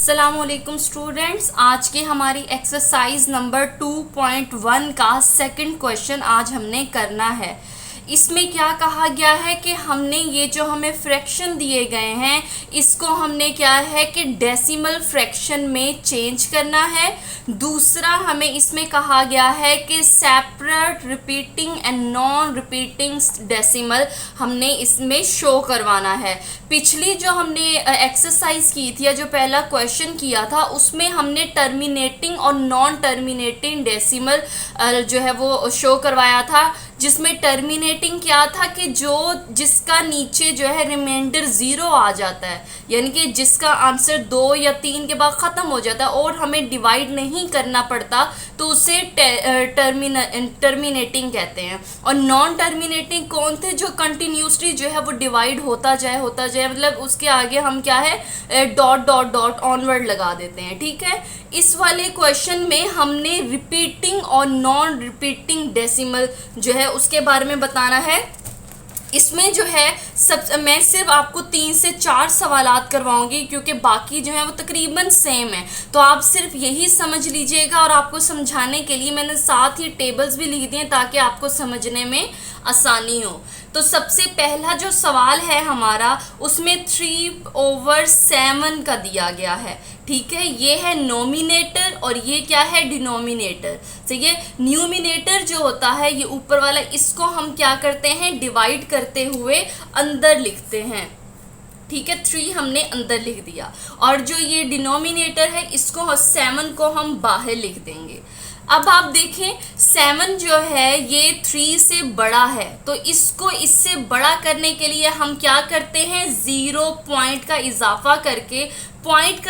अस्सलामुअलैकुम स्टूडेंट्स, आज के हमारी एक्सरसाइज नंबर 2.1 का सेकंड क्वेश्चन आज हमने करना है। इसमें क्या कहा गया है कि हमने ये जो हमें फ्रैक्शन दिए गए हैं इसको हमने क्या है कि डेसिमल फ्रैक्शन में चेंज करना है। दूसरा हमें इसमें कहा गया है कि separate repeating and non repeating decimal हमने इसमें शो करवाना है। पिछली जो हमने एक्सरसाइज की थी या जो पहला क्वेश्चन किया था उसमें हमने टर्मिनेटिंग और नॉन टर्मिनेटिंग डेसिमल जो है वो शो करवाया था, जिसमें टर्मिनेटिंग क्या था कि जिसका नीचे जो है रिमाइंडर 0 आ जाता है, यानी कि जिसका आंसर 2 या 3 के बाद ख़त्म हो जाता है और हमें डिवाइड नहीं करना पड़ता, तो उसे टर्मिनेटिंग कहते हैं। और नॉन टर्मिनेटिंग कौन थे? जो कंटिन्यूसली जो है वो डिवाइड होता जाए मतलब उसके आगे हम क्या है डॉट डॉट डॉट ऑनवर्ड लगा देते हैं। ठीक है, इस वाले क्वेश्चन में हमने रिपीटिंग और नॉन रिपीटिंग डेसिमल जो है उसके बारे में बताना है। इसमें जो है मैं सिर्फ आपको 3 से 4 सवालात करवाऊंगी क्योंकि बाकी जो है वो तकरीबन सेम है, तो आप सिर्फ यही समझ लीजिएगा। और आपको समझाने के लिए मैंने साथ ही टेबल्स भी लिख दिए ताकि आपको समझने में आसानी हो। तो सबसे पहला जो सवाल है हमारा उसमें 3/7 का दिया गया है। ठीक है, ये है नोमिनेटर और ये क्या है डिनोमिनेटर। तो ये न्यूमिनेटर जो होता है ये ऊपर वाला, इसको हम क्या करते हैं डिवाइड करते हुए अंदर लिखते हैं। ठीक है, 3 हमने अंदर लिख दिया और जो ये डिनोमिनेटर है इसको 7 को हम बाहर लिख देंगे। अब आप देखें 7 जो है ये 3 से बड़ा है, तो इसको इससे बड़ा करने के लिए हम क्या करते हैं 0 पॉइंट का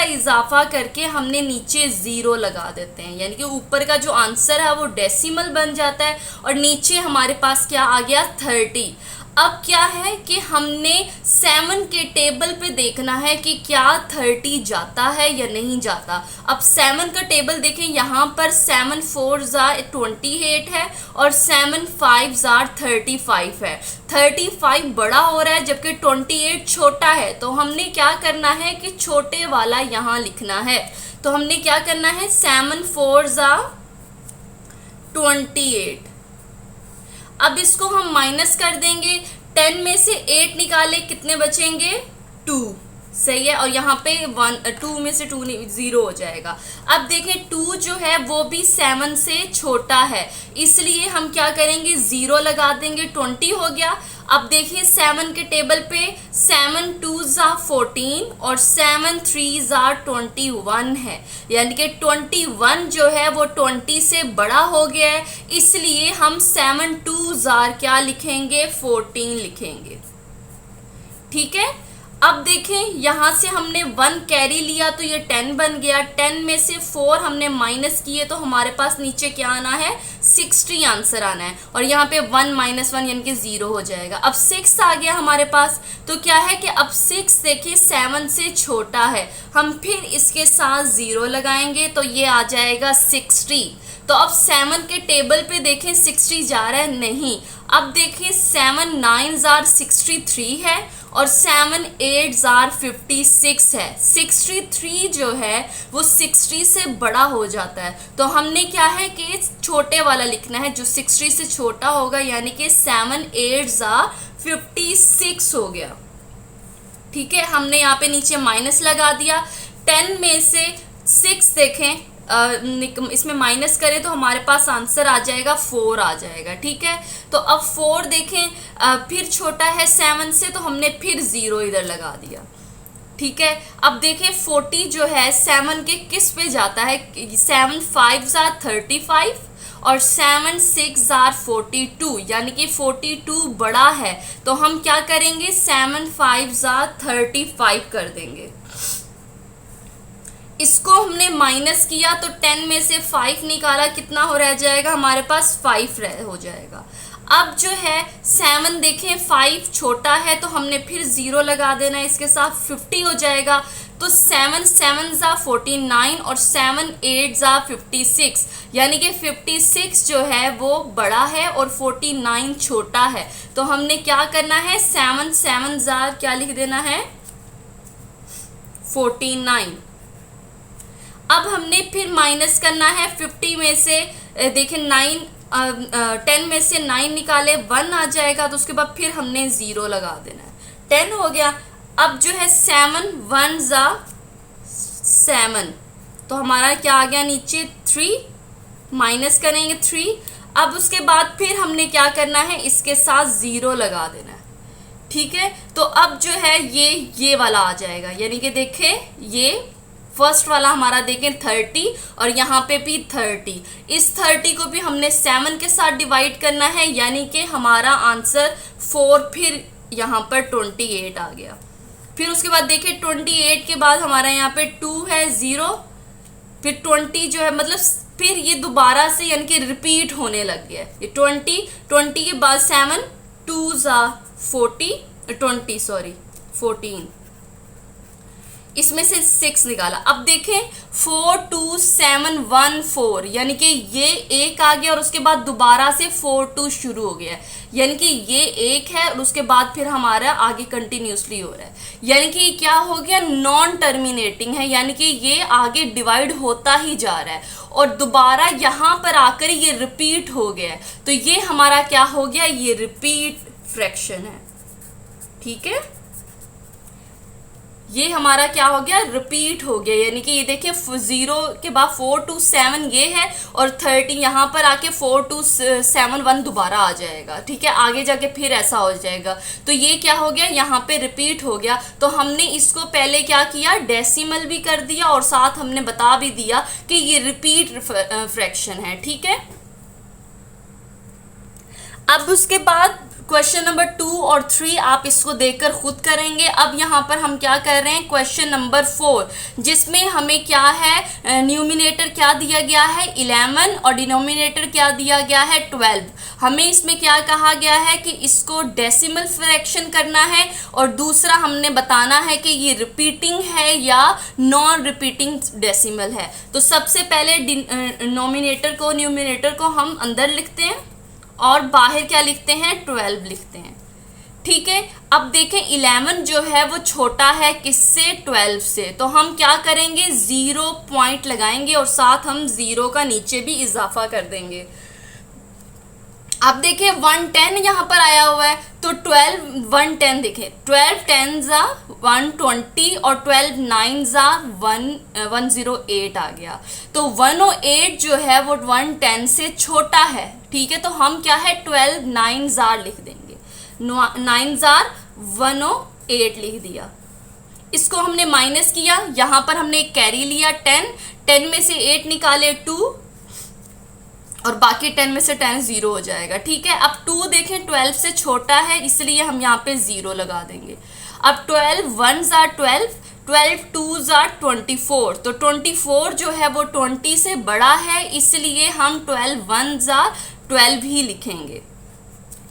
इजाफा करके हमने नीचे 0 लगा देते हैं, यानी कि ऊपर का जो आंसर है वो डेसिमल बन जाता है और नीचे हमारे पास क्या आ गया 30। अब क्या है कि हमने 7 के टेबल पे देखना है कि क्या 30 जाता है या नहीं जाता। अब 7 का टेबल देखें, यहाँ पर 7 4 28 है और 7 5 35 है। 35 बड़ा हो रहा है जबकि 28 छोटा है, तो हमने क्या करना है कि छोटे वाला यहाँ लिखना है। तो हमने क्या करना है 7 4 28। अब इसको हम माइनस कर देंगे, 10 में से 8 निकाले कितने बचेंगे 2। सही है, और यहाँ पे 2 में से 2 0 हो जाएगा। अब देखें 2 जो है वो भी 7 से छोटा है, इसलिए हम क्या करेंगे 0 लगा देंगे, 20 हो गया। अब देखिए 7 के टेबल पे 7 2 14 और 7 3 21 है, यानी कि 21 जो है वो 20 से बड़ा हो गया है, इसलिए हम 7 2 क्या लिखेंगे 14 लिखेंगे। ठीक है, अब देखें यहाँ से हमने 1 कैरी लिया तो ये 10 बन गया, 10 में से 4 हमने माइनस किए तो हमारे पास नीचे क्या आना है 60 आंसर आना है, और यहाँ पे 1 - 1 यानी कि 0 हो जाएगा। अब 6 आ गया हमारे पास, तो क्या है कि अब 6 देखिए 7 से छोटा है, हम फिर इसके साथ 0 लगाएंगे तो ये आ जाएगा 60। तो अब 7 के टेबल पे देखें 60 जा रहा है नहीं। अब देखिए 7 9 63 है और 7 8 56 है। 63 जो है वो 60 से बड़ा हो जाता है, तो हमने क्या है कि छोटे वाला लिखना है जो 60 से छोटा होगा, यानी कि 7 8 56 हो गया। ठीक है, हमने यहाँ पे नीचे माइनस लगा दिया। 10 में से 6 देखें इसमें माइनस करें तो हमारे पास आंसर आ जाएगा 4 आ जाएगा। ठीक है, तो अब 4 देखें फिर छोटा है 7 से, तो हमने फिर 0 इधर लगा दिया। ठीक है, अब देखें 40 जो है 7 के किस पे जाता है 7 5 35 और 7 6 42, यानी कि 42 बड़ा है, तो हम क्या करेंगे 7 5 35 कर देंगे। इसको हमने माइनस किया तो 10 में से 5 निकाला, कितना हो रह जाएगा हमारे पास 5 हो जाएगा। अब जो है 7 देखें 5 छोटा है तो हमने फिर 0 लगा देना है, इसके साथ 50 हो जाएगा। तो 7 7 49 और 7 8 56, यानी कि 56 जो है वो बड़ा है और 49 छोटा है, तो हमने क्या करना है 7 7 क्या लिख देना है 49। अब हमने फिर माइनस करना है 50 में से, देखें 10 में से 9 निकाले 1 आ जाएगा, तो उसके बाद फिर हमने 0 लगा देना है, 10 हो गया। अब जो है 7 1 जा 7, तो हमारा क्या आ गया नीचे 3, माइनस करेंगे 3। अब उसके बाद फिर हमने क्या करना है, इसके साथ 0 लगा देना है, ठीक है। तो अब जो है ये वाला आ जाएगा, यानी कि देखें ये फर्स्ट वाला हमारा देखें 30 और यहाँ पे भी 30, इस 30 को भी हमने 7 के साथ डिवाइड करना है, यानी कि हमारा आंसर 4, फिर यहाँ पर 28 आ गया। फिर उसके बाद देखिए 28 के बाद हमारा यहाँ पे 2 है 0, फिर 20 जो है मतलब फिर ये दोबारा से यानी कि रिपीट होने लग गया। ये 20 के बाद 7 2 जा 14, इसमें से 6 निकाला। अब देखें 4 2 7 1 4, यानी कि ये एक आ गया और उसके बाद दोबारा से 4 2 शुरू हो गया, यानी कि ये एक है और उसके बाद फिर हमारा आगे कंटिन्यूसली हो रहा है, यानी कि क्या हो गया, नॉन टर्मिनेटिंग है, यानी कि ये आगे डिवाइड होता ही जा रहा है और दोबारा यहाँ पर आकर ये रिपीट हो गया है। तो ये हमारा क्या हो गया, ये रिपीट फ्रैक्शन है, ठीक है। ये हमारा क्या हो गया, रिपीट हो गया, यानी कि ये देखिए 0 के बाद 4 2 7 ये है और 30 यहाँ पर आके 4 2 7 1 दोबारा आ जाएगा, ठीक है। आगे जाके फिर ऐसा हो जाएगा, तो ये क्या हो गया, यहाँ पे रिपीट हो गया। तो हमने इसको पहले क्या किया, डेसिमल भी कर दिया और साथ हमने बता भी दिया कि ये रिपीट फ्रैक्शन है, ठीक है। अब उसके बाद क्वेश्चन नंबर 2 और 3 आप इसको देखकर खुद करेंगे। अब यहाँ पर हम क्या कर रहे हैं, क्वेश्चन नंबर 4, जिसमें हमें क्या है, न्यूमिनेटर क्या दिया गया है 11 और डिनोमिनेटर क्या दिया गया है 12। हमें इसमें क्या कहा गया है कि इसको डेसिमल फ्रैक्शन करना है और दूसरा हमने बताना है कि ये रिपीटिंग है या नॉन रिपीटिंग डेसिमल है। तो सबसे पहले न्यूमिनेटर को हम अंदर लिखते हैं और बाहर क्या लिखते हैं, 12 लिखते हैं, ठीक है। अब देखें 11 जो है वो छोटा है किससे, 12 से, तो हम क्या करेंगे 0 पॉइंट लगाएंगे और साथ हम 0 का नीचे भी इजाफा कर देंगे। अब देखें 110 यहाँ पर आया हुआ है, तो 12 110 देखें 12 10 जा 120 और 12 9 जा 108 आ गया। तो 108 जो है वो 110 से छोटा है, ठीक है। तो हम क्या है 12 9 जार लिख देंगे, 9 जार 108 लिख दिया। इसको हमने माइनस किया, यहाँ पर हमने एक कैरी लिया 10 में से 8 निकाले 2 और बाकी 10 में से 10 0 हो जाएगा, ठीक है। अब 2 देखें 12 से छोटा है इसलिए हम यहाँ पे 0 लगा देंगे। अब 12 1 जार 12 2 जार 24, तो 24 जो है वो 20 से बड़ा है इसलिए हम 12 1 जार 12 ही लिखेंगे,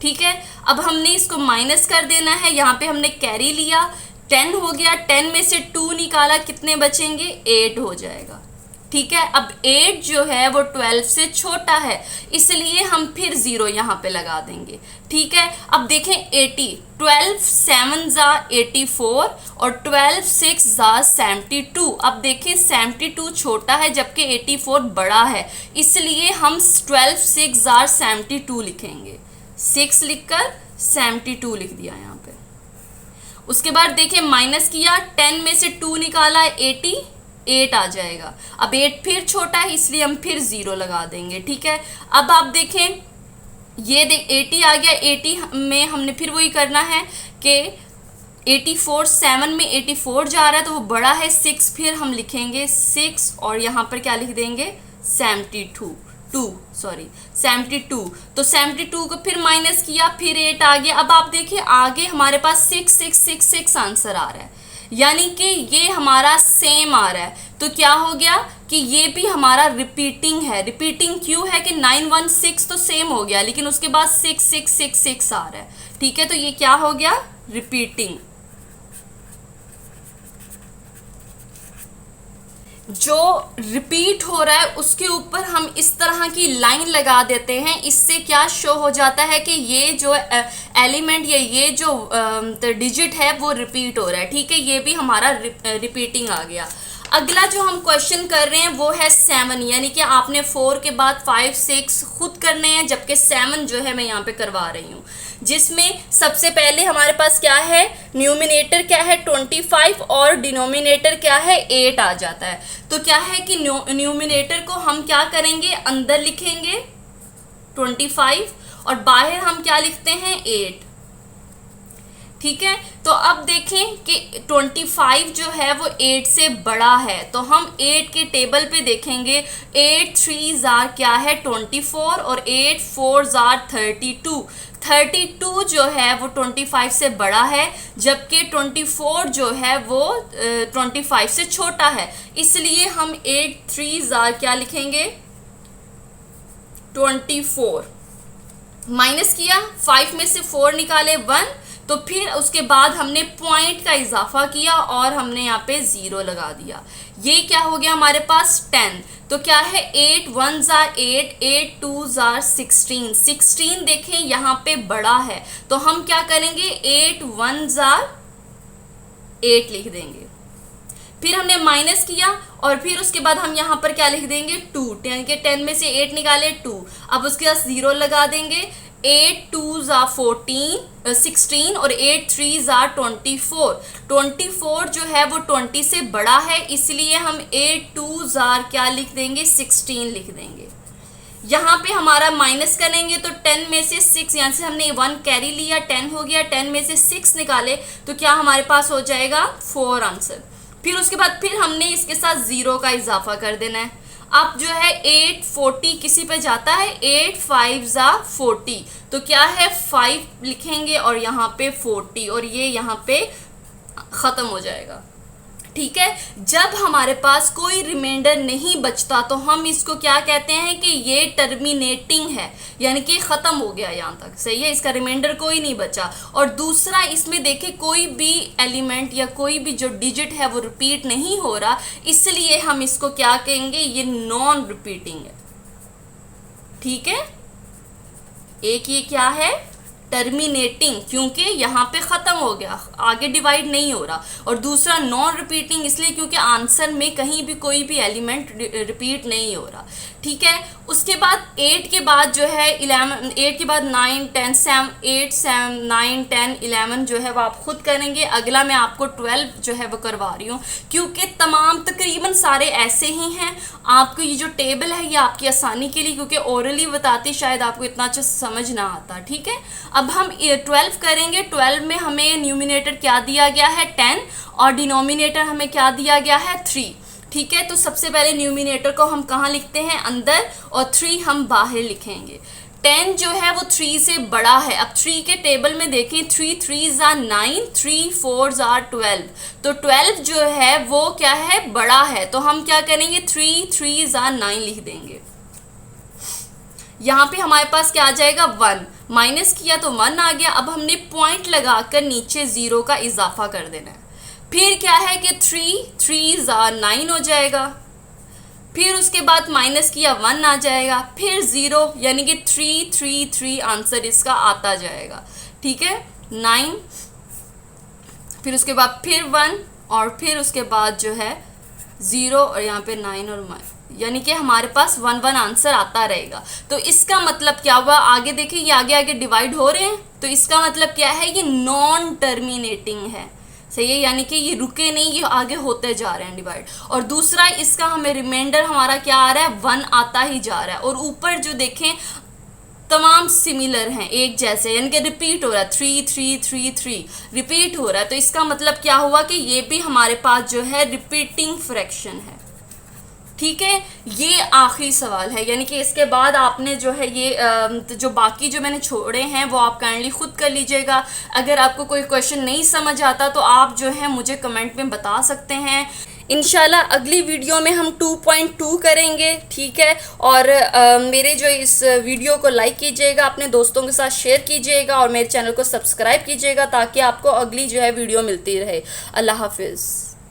ठीक है। अब हमने इसको माइनस कर देना है, यहाँ पे हमने कैरी लिया 10 हो गया, 10 में से 2 निकाला कितने बचेंगे 8 हो जाएगा, ठीक है। अब 8 जो है वो 12 से छोटा है इसलिए हम फिर 0 यहाँ पे लगा देंगे, ठीक है। अब देखें 80, 12 7 जा 84 और 12 6 जा 72। अब देखें 72 छोटा है जबकि 84 बड़ा है इसलिए हम 12 6 जा 72 लिखेंगे, 6 लिखकर 72 लिख दिया यहाँ पे। उसके बाद देखें माइनस किया, 10 में से 2 निकाला 8 आ जाएगा। अब 8 फिर छोटा है इसलिए हम फिर 0 लगा देंगे, ठीक है। अब आप देखें ये 80 आ गया, 80 में हमने फिर वही करना है कि 84 7 में 84 जा रहा है तो वो बड़ा है 6, फिर हम लिखेंगे 6 और यहाँ पर क्या लिख देंगे 72। तो 72 को फिर माइनस किया, फिर 8 आ गया। अब आप देखिए आगे हमारे पास 6 6 6 6 आंसर आ रहा है, यानी कि ये हमारा सेम आ रहा है। तो क्या हो गया कि ये भी हमारा रिपीटिंग है। रिपीटिंग क्यों है कि 9 1 6 तो सेम हो गया लेकिन उसके बाद 6 6 6 6 आ रहा है, ठीक है। तो ये क्या हो गया, रिपीटिंग। जो रिपीट हो रहा है उसके ऊपर हम इस तरह की लाइन लगा देते हैं, इससे क्या शो हो जाता है कि ये जो एलिमेंट या ये जो डिजिट है वो रिपीट हो रहा है, ठीक है। ये भी हमारा रिपीटिंग आ गया। अगला जो हम क्वेश्चन कर रहे हैं वो है 7, यानी कि आपने 4 के बाद 5 6 खुद करने हैं, जबकि 7 जो है मैं यहाँ पे करवा रही हूँ, जिसमें सबसे पहले हमारे पास क्या है, न्यूमिनेटर क्या है 25 और डिनोमिनेटर क्या है 8 आ जाता है। तो क्या है कि न्यूमिनेटर को हम क्या करेंगे, अंदर लिखेंगे 25 और बाहर हम क्या लिखते हैं 8। ठीक है, तो अब देखें कि 25 जो है वो 8 से बड़ा है, तो हम 8 के टेबल पे देखेंगे 8 3 जार क्या है 24 और 8 4 जार 32। 32 जो है वो 25 से बड़ा है, जबकि 24 जो है वो 25 से छोटा है, इसलिए हम 8 3 जार क्या लिखेंगे 24। माइनस किया, 5 में से 4 निकाले 1, तो फिर उसके बाद हमने पॉइंट का इजाफा किया और हमने यहाँ पे 0 लगा दिया। ये क्या हो गया हमारे पास 10। तो क्या है 8 1 जार 8, 8 2 जार 16। 16 देखें यहाँ पे बड़ा है, तो हम क्या करेंगे 8 1 जार 8 लिख देंगे। फिर हमने माइनस किया और फिर उसके बाद हम यहाँ पर क्या लिख देंगे 2, यानी कि 10 में से 8 निकाले 2। अब उसके बाद 0 लगा देंगे। 8 2 ज़ा 16 और 8 3 ज़ा 24। 24 जो है वो 20 से बड़ा है, इसलिए हम 8 2 ज़ार क्या लिख देंगे 16 लिख देंगे। यहाँ पे हमारा माइनस करेंगे तो 10 में से 6, यहाँ से हमने 1 कैरी लिया 10 हो गया, 10 में से 6 निकाले तो क्या हमारे पास हो जाएगा 4 आंसर। फिर उसके बाद फिर हमने इसके साथ 0 का इजाफा कर देना है। अब जो है 8 40 किसी पे जाता है, 8 5 ज़ा 40, तो क्या है 5 लिखेंगे और यहाँ पे 40 और ये यहाँ पे ख़त्म हो जाएगा। ठीक है, जब हमारे पास कोई रिमाइंडर नहीं बचता तो हम इसको क्या कहते हैं कि ये टर्मिनेटिंग है, यानी कि ख़त्म हो गया यहाँ तक, सही है, इसका रिमाइंडर कोई नहीं बचा। और दूसरा इसमें देखें कोई भी एलिमेंट या कोई भी जो डिजिट है वो रिपीट नहीं हो रहा, इसलिए हम इसको क्या कहेंगे, ये नॉन रिपीटिंग है। ठीक है, एक ये क्या है टर्मिनेटिंग, क्योंकि यहाँ पे ख़त्म हो गया, आगे डिवाइड नहीं हो रहा। और दूसरा नॉन रिपीटिंग इसलिए क्योंकि आंसर में कहीं भी कोई भी एलिमेंट रिपीट नहीं हो रहा। ठीक है, उसके बाद 8 के बाद जो है 11, 8 के बाद 9 10 7 8 7 9 10 11 जो है वो आप खुद करेंगे। अगला मैं आपको 12 जो है वो करवा रही हूँ, क्योंकि तमाम तकरीबन सारे ऐसे ही हैं। आपको ये जो टेबल है ये आपकी आसानी के लिए, क्योंकि ओरली बताती शायद आपको इतना अच्छा समझ ना आता। ठीक है, अब हम 12 करेंगे। 12 में हमें न्यूमिनेटर क्या दिया गया है 10 और डिनोमिनेटर हमें क्या दिया गया है 3। ठीक है, तो सबसे पहले न्यूमिनेटर को हम कहाँ लिखते हैं अंदर और 3 हम बाहर लिखेंगे। 10 जो है वो 3 से बड़ा है। अब 3 के टेबल में देखें 3 3 ज़ा 9, 3 4 ज़ा 12, तो 12 जो है वो क्या है बड़ा है, तो हम क्या करेंगे 3 3 ज़ा 9 लिख देंगे। यहाँ पे हमारे पास क्या आ जाएगा 1, माइनस किया तो 1 आ गया। अब हमने पॉइंट लगाकर नीचे 0 का इजाफा कर देना है। फिर क्या है कि 3 3 ज़ा 9 हो जाएगा, फिर उसके बाद माइनस किया 1 आ जाएगा, फिर 0 यानी कि 3 3 3 आंसर इसका आता जाएगा। ठीक है, 9, फिर उसके बाद फिर 1 और फिर उसके बाद जो है 0 और यहाँ पे 9 और यानी कि हमारे पास 1 1 आंसर आता रहेगा। तो इसका मतलब क्या हुआ, आगे देखिए ये आगे आगे डिवाइड हो रहे हैं, तो इसका मतलब क्या है ये नॉन टर्मिनेटिंग है। सही है, यानी कि ये रुके नहीं, ये आगे होते जा रहे हैं डिवाइड। और दूसरा इसका हमें रिमाइंडर हमारा क्या आ रहा है 1 आता ही जा रहा है। और ऊपर जो देखें तमाम सिमिलर हैं, एक जैसे, यानी कि रिपीट हो रहा है 3 3 3 3 रिपीट हो रहा है। तो इसका मतलब क्या हुआ कि ये भी हमारे पास जो है रिपीटिंग फ्रैक्शन है। ठीक है, ये आखिरी सवाल है, यानी कि इसके बाद आपने जो है ये जो बाकी जो मैंने छोड़े हैं वो आप काइंडली खुद कर लीजिएगा। अगर आपको कोई क्वेश्चन नहीं समझ आता तो आप जो है मुझे कमेंट में बता सकते हैं। इंशाल्लाह अगली वीडियो में हम 2.2 करेंगे। ठीक है, और मेरे जो इस वीडियो को लाइक कीजिएगा, अपने दोस्तों के साथ शेयर कीजिएगा और मेरे चैनल को सब्सक्राइब कीजिएगा ताकि आपको अगली जो है वीडियो मिलती रहे। अल्लाह हाफिज़।